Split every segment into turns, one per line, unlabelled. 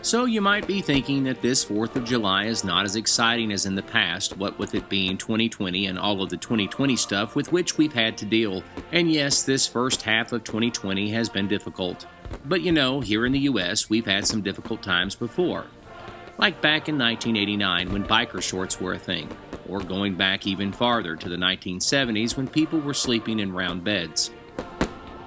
So you might be thinking that this 4th of July is not as exciting as in the past, what with it being 2020 and all of the 2020 stuff with which we've had to deal. And yes, this first half of 2020 has been difficult. But here in the US, we've had some difficult times before. Like back in 1989 when biker shorts were a thing, or going back even farther to the 1970s when people were sleeping in round beds.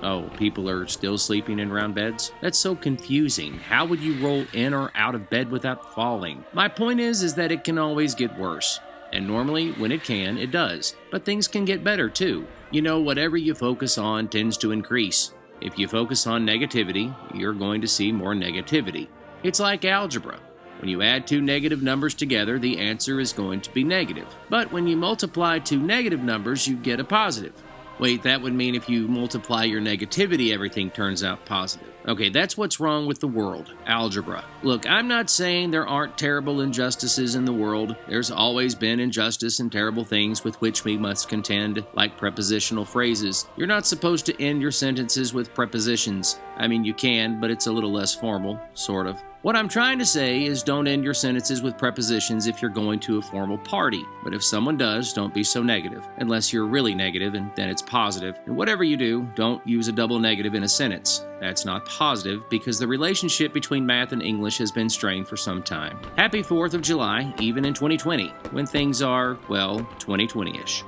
Oh, people are still sleeping in round beds? That's so confusing. How would you roll in or out of bed without falling? My point is that it can always get worse. And normally, when it can, it does. But things can get better too. Whatever you focus on tends to increase. If you focus on negativity, you're going to see more negativity. It's like algebra. When you add two negative numbers together, the answer is going to be negative. But when you multiply two negative numbers, you get a positive. Wait, that would mean if you multiply your negativity, everything turns out positive. Okay, that's what's wrong with the world, algebra. Look, I'm not saying there aren't terrible injustices in the world. There's always been injustice and terrible things with which we must contend, like prepositional phrases. You're not supposed to end your sentences with prepositions. I mean, you can, but it's a little less formal, sort of. What I'm trying to say is don't end your sentences with prepositions if you're going to a formal party. But if someone does, don't be so negative. Unless you're really negative, and then it's positive. And whatever you do, don't use a double negative in a sentence. That's not positive because the relationship between math and English has been strained for some time. Happy 4th of July, even in 2020, when things are, well, 2020-ish.